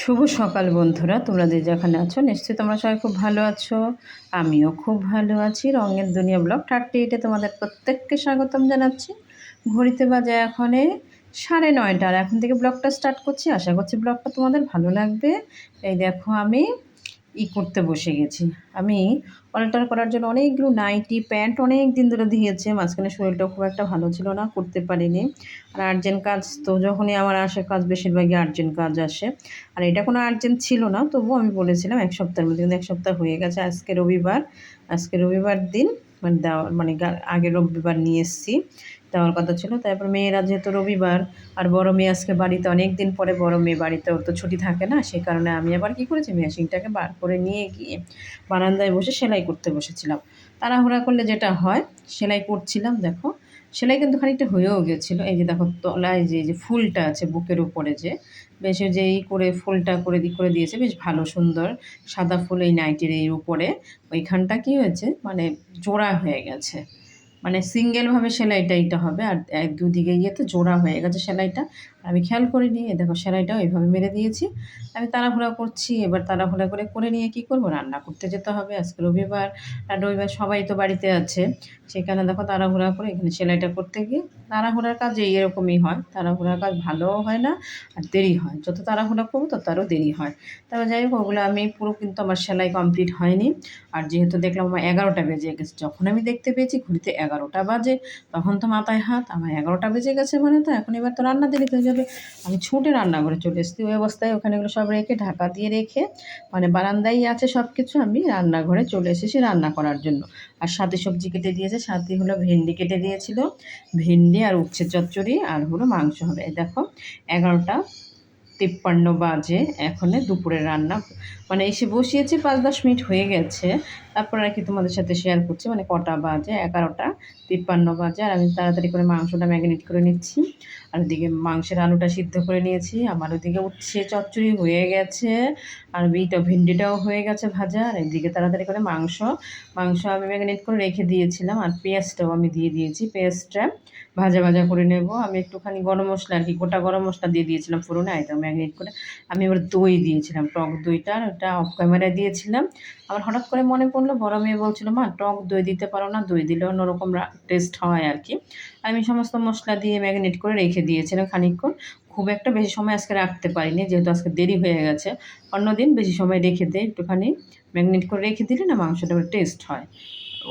শুভ সকাল বন্ধুরা, তোমরা যে যেখানে আছো নিশ্চয়ই তোমরা সবাই খুব ভালো আছো। আমিও খুব ভালো আছি। রঙের দুনিয়া ব্লগ 38-এ তোমাদের প্রত্যেককে স্বাগতম জানাচ্ছি। ঘড়িতে বাজে এখন 9:30, আর এখন থেকে ব্লগটা স্টার্ট করছি। আশা করছি ব্লগটা তোমাদের ভালো লাগবে। এই দেখো আমি করতে বসে গেছি। আমি অল্টার করার জন্য অনেকগুলো নাইটি প্যান্ট অনেক দিন ধরে দিয়েছে। মাঝখানে শরীরটাও খুব একটা ভালো ছিল না, করতে পারিনি। আর আর্জেন্ট কাজ তো যখনই আমার আসে কাজ, বেশিরভাগই আর্জেন্ট কাজ আসে। আর এটা কোনো আর্জেন্ট ছিল না, তবুও আমি বলেছিলাম এক সপ্তাহের মধ্যে, কিন্তু এক সপ্তাহ হয়ে গেছে। আজকে রবিবার দিন, মানে দেওয়ার মানে আগের রবিবার নিয়ে এসেছি, দেওয়ার কথা ছিল। তারপর মেয়েরা যেহেতু রবিবার, আর বড় মেয়ে আজকে বাড়িতে, অনেক দিন পরে বড় মেয়ে বাড়িতে, ওর তো ছুটি থাকে না, সেই কারণে আমি আবার কী করেছি, মেশিনটাকে বার করে নিয়ে গিয়ে বারান্দায় বসে সেলাই করতে বসেছিলাম। তাড়াহুড়া করলে যেটা হয়, সেলাই করছিলাম। দেখো সেলাই কিন্তু খানিকটা হয়েও গেছিলো। এই যে দেখো তলায় যে ফুলটা আছে বুকের উপরে, যে বেশ যে করে ফুলটা করে দিয়েছে, বেশ ভালো সুন্দর সাদা ফুল এই নাইটির এই উপরে। ওইখানটা কী হয়েছে, মানে জোড়া হয়ে গেছে, মানে সিঙ্গেলভাবে সেলাইটা এইটা হবে, আর দুদিকে গিয়ে তো জোড়া হয়ে গেছে সেলাইটা। আমি খেয়াল করিনি। দেখো সেলাইটাও এইভাবে মেরে দিয়েছি। আমি তাড়াহুড়া করছি, এবার তাড়াহুড়া করে নিয়ে কী করবো, রান্না করতে যেতে হবে। আজকে রবিবার, আর রবিবার সবাই তো বাড়িতে আছে। সেখানে দেখো তাড়াহুড়া করে এখানে সেলাইটা করতে গিয়ে, তাড়াহুড়ার কাজ এরকমই হয়। তাড়াহুড়ার কাজ ভালোও হয় না, আর দেরি হয়। যত তাড়াহুড়া করবো তত আরও দেরি হয়। তবে যাই হোক, ওগুলো আমি পুরো কিন্তু আমার সেলাই কমপ্লিট হয়নি। আর যেহেতু দেখলাম আমার 11টা বেজে গেছে, যখন আমি দেখতে পেয়েছি ঘড়িতে 11টা বাজে, তখন তো মাথায় হাত, আমার 11টা বেজে গেছে মানে তো এখন এবার তো রান্না দেরি হয়ে যাবে। আমি ছুটে রান্নাঘরে চলে এসেছি। ওই অবস্থায় ওখানে এগুলো সব রেখে, ঢাকা দিয়ে রেখে, মানে বারান্দায় আছে সব কিছু, আমি রান্নাঘরে চলে এসেছি রান্না করার জন্য। আর সাথে সবজি কেটে দিয়েছে, সাথে হলো ভেন্ডি কেটে দিয়েছিল, ভেন্ডি আর উচ্ছে চচ্চড়ি, আর হলো মাংস হবে। দেখো 11টা 53 বাজে, এখন দুপুরের রান্না মানে এসে বসিয়েছি, 5-10 মিনিট হয়ে গেছে। তারপর আর কি তোমাদের সাথে শেয়ার করছি, মানে কটা বাজে, 11টা 53 বাজে। আর আমি তাড়াতাড়ি করে মাংসটা ম্যারিনেট করে নিচ্ছি। আর ওদিকে মাংসের আলুটা সিদ্ধ করে নিয়েছি, আমার ওদিকে উচ্ছে চচ্চড়ি হয়ে গেছে, আর ভেন্ডিটাও হয়ে গেছে ভাজা। আর এদিকে তাড়াতাড়ি করে মাংস আমি ম্যারিনেট করে রেখে দিয়েছিলাম, আর পেঁয়াজটাও আমি দিয়ে দিয়েছি। পেঁয়াজটা ভাজা ভাজা করে নেব। আমি একটুখানি গরম মশলা, আর কি গোটা গরম মশলা দিয়ে দিয়েছিলাম ফোড়নে, একদম ম্যারিনেট করে। আমি এবার দই দিয়েছিলাম, টক দইটা, ওটা অফ ক্যামেরায় দিয়েছিলাম। আমার হঠাৎ করে মনে পড়লো, বড় মেয়ে বলছিল, মা টক দই দিতে পারো না, দই দিলে অন্যরকম টেস্ট হয় আর কি। আমি সমস্ত মশলা দিয়ে ম্যারিনেট করে রেখে দিয়েছিলাম খানিকক্ষণ। খুব একটা বেশি সময় আজকে রাখতে পারিনি, যেহেতু আজকে দেরি হয়ে গেছে। অন্যদিন বেশি সময় রেখে দিই, একটুখানি ম্যারিনেট করে রেখে দিলে না মাংসটা টেস্ট হয়,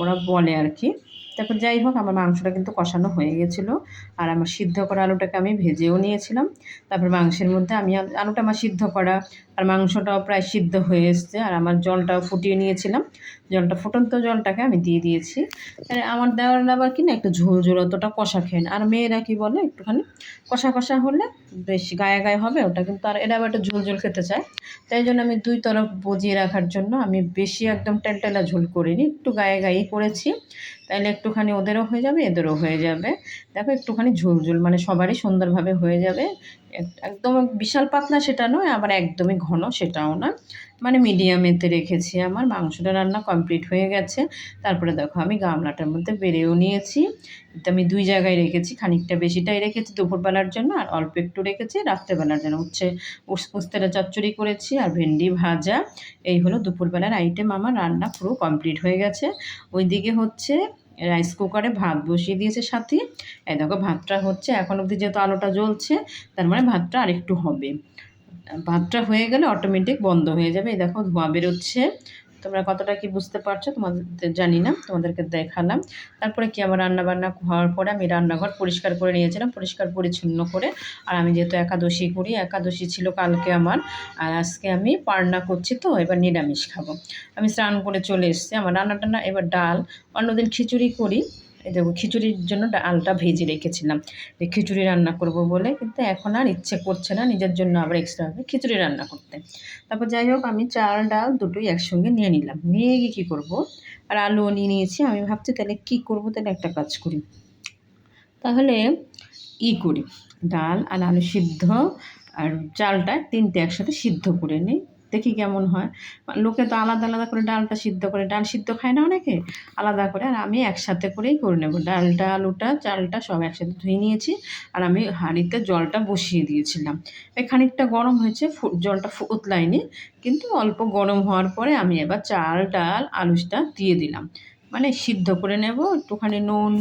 ওরা বলে আর কি। তারপর যাই হোক, আমার মাংসটা কিন্তু কষানো হয়ে গেছিলো। আর আমার সিদ্ধ করা আলুটাকে আমি ভেজেও নিয়েছিলাম। তারপর মাংসের মধ্যে আমি আলুটা আমার সিদ্ধ করা, আর মাংসটাও প্রায় সিদ্ধ হয়ে এসছে। আর আমার জলটাও ফুটিয়ে নিয়েছিলাম, ফুটন্ত জলটাকে আমি দিয়ে দিয়েছি। আমার দেওয়ার আবার কি না, একটু ঝোল ঝোল, অতটা কষা খেয়ে না। আর মেয়েরা কি বলে, একটুখানি কষা কষা হলে বেশ গায়ে গায়ে হবে ওটা, কিন্তু আর এরা আবার একটু ঝোল ঝোল খেতে চায়। তাই জন্য আমি দুই তরফ বুঝিয়ে রাখার জন্য আমি বেশি একদম টেলটেলা ঝোল করিনি, একটু গায়ে গায়েই করেছি। তাহলে একটুখানি ওদেরও হয়ে যাবে, এদেরও হয়ে যাবে। দেখো একটুখানি ঝোল ঝোল, মানে সবারই সুন্দরভাবে হয়ে যাবে। একদম বিশাল পাতলা সেটা নয়, আবার একদমই ঘন সেটাও নয়, মানে মিডিয়ামেতে রেখেছি। আমার মাংসটা রান্না কমপ্লিট হয়ে গেছে। তারপরে দেখো আমি গামলাটার মধ্যে বেড়েও নিয়েছি। এটা আমি 2 জায়গায় রেখেছি, খানিকটা বেশিটাই রেখেছি দুপুরবেলার জন্য, আর অল্প একটু রেখেছি রাত্রেবেলার জন্য। উস্তেটা চচ্চড়ি করেছি, আর ভেন্ডি ভাজা। এই হলো দুপুরবেলার আইটেম। আমার রান্না পুরো কমপ্লিট হয়ে গেছে। ওইদিকে হচ্ছে রাইস কুকারে ভাত বসিয়ে দিয়েছে সাথী। এই দেখো ভাতটা হচ্ছে, এখন অবধি যেহেতু আলোটা জ্বলছে, তার মানে ভাতটা আরেকটু হবে। ভাতটা হয়ে গেলে অটোমেটিক বন্ধ হয়ে যাবে। এই দেখো ধোঁয়া বেরোচ্ছে, তোমরা কতটা কি বুঝতে পারছো তোমাদের জানি না, তোমাদেরকে দেখালাম। তারপরে কি, আমার রান্নাবান্না হওয়ার পরে আমি রান্নাঘর পরিষ্কার করে নিয়েছিলাম, পরিষ্কার পরিচ্ছন্ন করে। আর আমি যেহেতু একাদশী করি, একাদশী ছিল কালকে আমার, আর আজকে আমি পারনা করছি, তো এবার নিরামিষ খাবো। আমি স্নান করে চলে এসেছি। আমার রান্নাটা এবার ডাল, অন্যদিন খিচুড়ি করি। এই দেখো খিচুড়ির জন্য ডালটা ভেজে রেখেছিলাম, যে খিচুড়ি রান্না করব বলে, কিন্তু এখন আর ইচ্ছে করছে না নিজের জন্য আবার এক্সট্রাভাবে খিচুড়ি রান্না করতে। তারপর যাই হোক, আমি চাল ডাল দুটোই একসঙ্গে নিয়ে নিলাম, নিয়ে গিয়ে কী করবো, আর আলুও নিয়ে নিয়েছি। আমি ভাবছি তাহলে কী করবো, তাহলে একটা কাজ করি, তাহলে করি, ডাল আর আলু সিদ্ধ আর চালটা 3টে একসাথে সিদ্ধ করে নিই। দেখি কেমন হয়। লোকে তো আলাদা আলাদা করে ডালটা সিদ্ধ করে, ডাল সিদ্ধ খায় না অনেকে, আলাদা করে। আর আমি একসাথে করেই করে নেব। ডালটা, আলুটা, চালটা সব একসাথে ধুয়ে নিয়েছি। আর আমি হাঁড়িতে জলটা বসিয়ে দিয়েছিলাম। খানিকটা গরম হয়েছে, জলটা উতলায়নি, কিন্তু অল্প গরম হওয়ার পরে আমি এবার চাল, ডাল, আলুটা দিয়ে দিলাম। মানে সিদ্ধ করে নেব, একটুখানি নুন,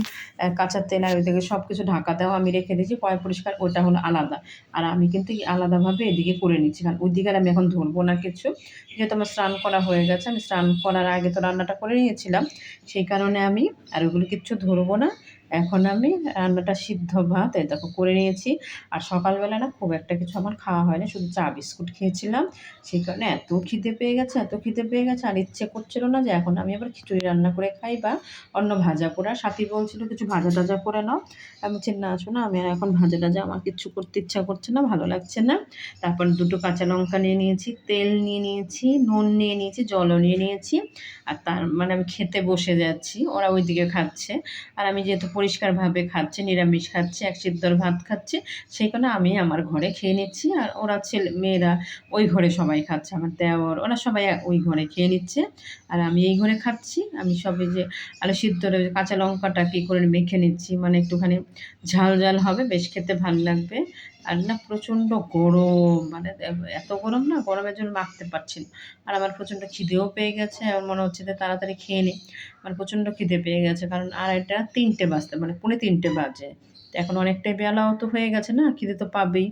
কাঁচা তেল আর ওইদিকে সব কিছু ঢাকাতেও আমি রেখে দিয়েছি পরিষ্কার, ওটা হলো আলাদা। আর আমি কিন্তু আলাদাভাবে এদিকে করে নিচ্ছি, কারণ ওইদিকে আর আমি এখন ধরবো না কিছু। যেহেতু আমার স্নান করা হয়ে গেছে, আমি স্নান করার আগে তো রান্নাটা করে নিয়েছিলাম, সেই কারণে আমি আর ওগুলো কিচ্ছু ধরবো না। এখন আমি রান্নাটা সিদ্ধ ভাত এই দেখো করে নিয়েছি। আর সকালবেলা না খুব একটা কিছু আমার খাওয়া হয় না, শুধু চা বিস্কুট খেয়েছিলাম। সেই কারণে এত খিদে পেয়ে গেছে, এত খিদে পেয়ে গেছে, আর ইচ্ছে করছিল না যে এখন আমি আবার খিচুড়ি রান্না করে খাই বা অন্য ভাজা পোড়া। সাথী বলছিল কিছু ভাজা টাজা করে নাও। আমি বলছি না শোনো, আমি আর এখন ভাজা টাজা আমার কিচ্ছু করতে ইচ্ছা করছে না, ভালো লাগছে না। তারপর দুটো কাঁচা লঙ্কা নিয়ে নিয়েছি, তেল নিয়ে নিয়েছি, নুন নিয়ে নিয়েছি, জলও নিয়ে নিয়েছি। আর তার মানে আমি খেতে বসে যাচ্ছি, ওরা ওইদিকে খাচ্ছে। আর আমি যেহেতু পরিষ্কারভাবে খাচ্ছি, নিরামিষ খাচ্ছি, এক সিদ্ধর ভাত খাচ্ছি, সেই কারণে আমি আমার ঘরে খেয়ে নিচ্ছি। আর ওরা মেয়েরা ওই ঘরে সবাই খাচ্ছে, আমার দেওর ওরা সবাই ওই ঘরে খেয়ে নিচ্ছে। আর আমি এই ঘরে খাচ্ছি। আমি সবে যে আলু সিদ্ধর কাঁচা লঙ্কাটা কী করে মেখে নিচ্ছি, মানে একটুখানি ঝাল ঝাল হবে, বেশ খেতে ভালো লাগবে। আর না প্রচণ্ড গরম, মানে এত গরম না, গরমের জন্য মাখতে পারছি না। আর আমার প্রচণ্ড খিদেও পেয়ে গেছে, আমার মনে হচ্ছে যে তাড়াতাড়ি খেয়ে নিই। আমার প্রচণ্ড খিদে পেয়ে গেছে, কারণ আর এটা 3টে বাজতে, মানে 3:45 বাজে। তো এখন অনেকটাই বেলাও তো হয়ে গেছে না, খিদে তো পাবেই।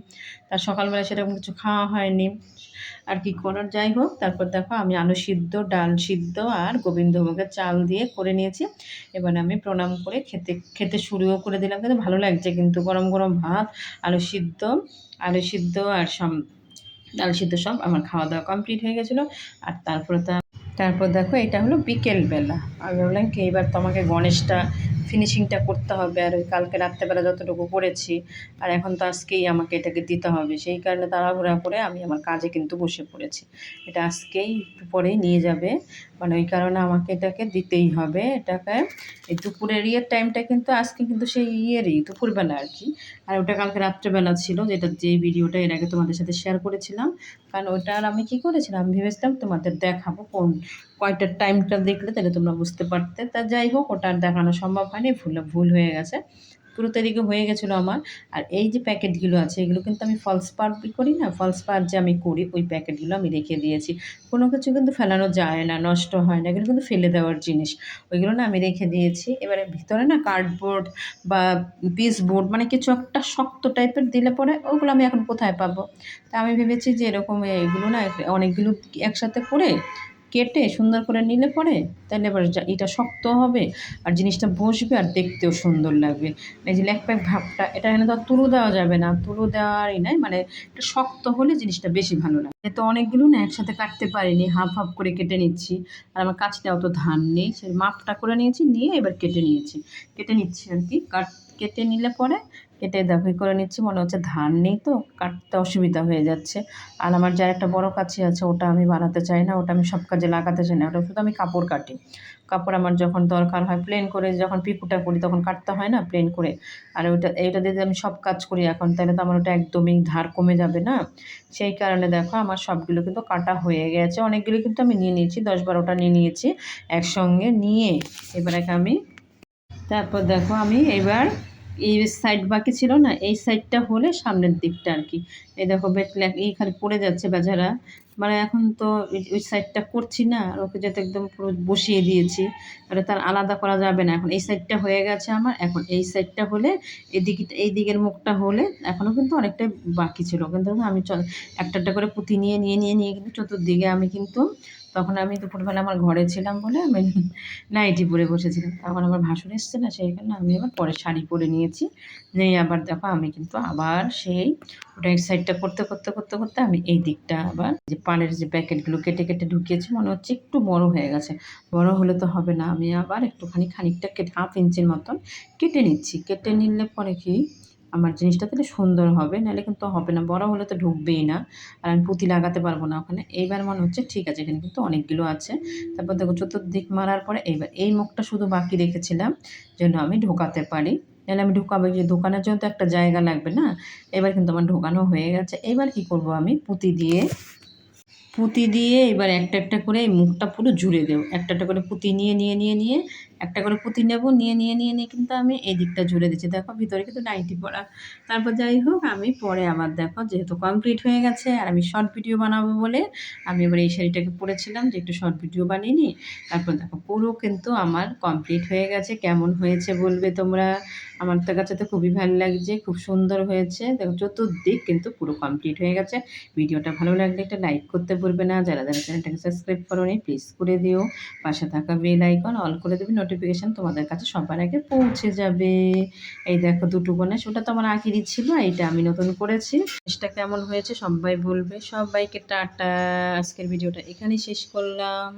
তার সকালবেলা সেরকম কিছু খাওয়া হয়নি। আর কি করার, যাই হোক। তারপর দেখো আমি আলু সিদ্ধ, ডাল সিদ্ধ আর গোবিন্দভোগের চাল দিয়ে করে নিয়েছি। এবার আমি প্রণাম করে খেতে শুরুও করে দিলাম। কিন্তু ভালো লাগছে, কিন্তু গরম গরম ভাত, আলু সিদ্ধ আর ডাল সিদ্ধ সব আমার খাওয়া দাওয়া কমপ্লিট হয়ে গেছিলো। আর তারপর দেখো এটা হলো বিকেলবেলা। আমি বললাম কি এবার তোমাকে গণেশটা ফিনিশিংটা করতে হবে। আর ওই কালকে রাত্রেবেলা যতটুকু করেছি, আর এখন তো আজকেই আমাকে এটাকে দিতে হবে, সেই কারণে তাড়াহুড়া করে আমি আমার কাজে কিন্তু বসে পড়েছি। এটা আজকেই একটু পরেই নিয়ে যাবে, মানে ওই কারণে আমাকে এটাকে দিতেই হবে। এটাকে এই দুপুরের টাইমটা কিন্তু আজকে কিন্তু সেই দুপুরবেলা আর কি। আর ওটা কালকে রাত্রেবেলা ছিল, যেই ভিডিওটা এর আগে তোমাদের সাথে শেয়ার করেছিলাম। কারণ ওটার আমি কী করেছিলাম, আমি ভেবেছিলাম তোমাদের দেখাবো কয়টার টাইমটা দেখলে তাহলে তোমরা বুঝতে পারতে। তা যাই হোক, ওটা আর দেখানো সম্ভব হয়নি, ভুল হয়ে গেছে। 15 তারিখে হয়ে গেছিলো আমার। আর এই যে প্যাকেটগুলো আছে, এগুলো কিন্তু আমি ফলস পার করি না, ফলস পার যে আমি করি, ওই প্যাকেটগুলো আমি রেখে দিয়েছি। কোনো কিছু কিন্তু ফেলানো যায় না, নষ্ট হয় না, এগুলো কিন্তু ফেলে দেওয়ার জিনিস। ওইগুলো না আমি রেখে দিয়েছি। এবারে ভিতরে না কার্ডবোর্ড বা পিসবোর্ড, মানে কিছু একটা শক্ত টাইপের দিলে পরে ওগুলো আমি এখন কোথায় পাবো। তা আমি ভেবেছি যে এরকম এগুলো না অনেকগুলো একসাথে করে কেটে সুন্দর করে নিলে পরে তাহলে এবার এটা শক্ত হবে, আর জিনিসটা বসবে, আর দেখতেও সুন্দর লাগবে। এই যে ল্যাকপ্যাক ভাবটা, এটা এখানে তো আর তুলো দেওয়া যাবে না, তুলো দেওয়ারই নাই, মানে একটু শক্ত হলে জিনিসটা বেশি ভালো লাগে। তো অনেকগুলো না একসাথে কাটতে পারিনি, হাফ হাফ করে কেটে নিচ্ছি। আর আমার কাছটা অত ধার নেই, সেই মাপটা করে নিয়েছি, নিয়ে এবার কেটে নিচ্ছি আর কি। কেটে নিলে পরে কেটে দেখো করে নিচ্ছি, মনে হচ্ছে ধার নেই তো কাটতে অসুবিধা হয়ে যাচ্ছে। আর আমার যার একটা বড় কাঁচি আছে, ওটা আমি বানাতে চাই না, ওটা আমি সব কাজে লাগাতে চাই না, ওটা শুধু আমি কাপড় কাটি। কাপড় আমার যখন দরকার হয় প্লেন করে, যখন পিকুটা করি তখন কাটতে হয় না প্লেন করে। আর এইটা দিয়ে আমি সব কাজ করি এখন, তাহলে তো আমার ওটা একদমই ধার কমে যাবে না। সেই কারণে দেখো আমার সবগুলো কিন্তু কাটা হয়ে গেছে, অনেকগুলো কিন্তু আমি নিয়ে নিয়েছি, 10-12টা নিয়ে নিয়েছি একসঙ্গে নিয়ে। এবারে আমি তারপর দেখো আমি এবার এই সাইড বাকি ছিল না, এই সাইডটা হলে সামনের দিকটা আর কি। এই দেখো এই খালি পড়ে যাচ্ছে বেচারা, মানে এখন তো ওই সাইডটা করছি না, আর ওকে যাতে একদম পুরো বসিয়ে দিয়েছি, মানে তার আলাদা করা যাবে না। এখন এই সাইডটা হয়ে গেছে আমার, এখন এই সাইডটা হলে এই দিকের মুখটা হলে, এখনও কিন্তু অনেকটাই বাকি ছিল, কিন্তু আমি একটা একটা করে পুঁতি নিয়ে কিন্তু চতুর্দিকে আমি কিন্তু তখন আমি দুপুরবেলা আমার ঘরে ছিলাম বলে আমি নাইটি পরে বসেছিলাম। তখন আমার ভাসুর এসছে না, সেই কারণে আমি আবার পরে শাড়ি পরে নিয়েছি। নিয়ে আবার দেখো আমি কিন্তু আবার সেই ওটা এক সাইডটা করতে আমি এই দিকটা আবার যে পানের যে প্যাকেটগুলো কেটে ঢুকিয়েছি, মনে হচ্ছে একটু বড় হয়ে গেছে। বড় হলে তো হবে না, আমি আবার একটুখানি খানিকটা কেটে 1/2 ইঞ্চির মতন কেটে নিচ্ছি। কেটে নিলে পরে কি আমার জিনিসটা তাহলে সুন্দর হবে, নাহলে কিন্তু হবে না, বড় হলে তো ঢুকবেই না, আর আমি পুঁতি লাগাতে পারবো না ওখানে। এইবার মনে হচ্ছে ঠিক আছে, এখানে কিন্তু অনেকগুলো আছে। তারপর দেখো চতুর্দিক মারার পরে এইবার এই মুখটা শুধু বাকি রেখেছিলাম যেন আমি ঢোকাতে পারি, নাহলে আমি ঢোকাবো, যে দোকানের জন্য তো একটা জায়গা লাগবে না। এবার কিন্তু আমার ঢোকানো হয়ে গেছে। এবার কি করব, আমি পুঁতি পুঁতি দিয়ে এবার একটা একটা করে এই মুখটা পুরো জুড়ে দেবো। একটা একটা করে পুঁতি নিয়ে একটা করে পুঁতি নেব, নিয়ে কিন্তু আমি এই দিকটা জুড়ে দিচ্ছি। দেখো ভিতরে কিন্তু নাইটি পরা। তারপর যাই হোক আমি পরে আবার দেখো যেহেতু কমপ্লিট হয়ে গেছে আর আমি শর্ট ভিডিও বানাবো বলে আমি এবার এই শাড়িটাকে পরেছিলাম যে একটু শর্ট ভিডিও বানিয়ে নিই। তারপর দেখো পুরো কিন্তু আমার কমপ্লিট হয়ে গেছে। কেমন হয়েছে বলবে তোমরা? আমার তো কাছে তো খুবই ভালো লাগছে, খুব সুন্দর হয়েছে। দেখো চতুর্দিক কিন্তু পুরো কমপ্লিট হয়ে গেছে। ভিডিওটা ভালো লাগলে একটা লাইক করতে ভুলবে না। যারা চ্যানেলটাকে সাবস্ক্রাইব করোনি প্লিজ করে দিও। পাশে থাকা বেল আইকন অল করে দেবে, নোটিফিকেশান তোমাদের কাছে সবার আগে পৌঁছে যাবে। এই দেখো দুটো গণেশ, ওটা তো আমার আগেরই ছিল, এইটা আমি নতুন করেছি। জিনিসটা কেমন হয়েছে সবাই বলবে। সবাইকে টাটা। আজকের ভিডিওটা এখানেই শেষ করলাম।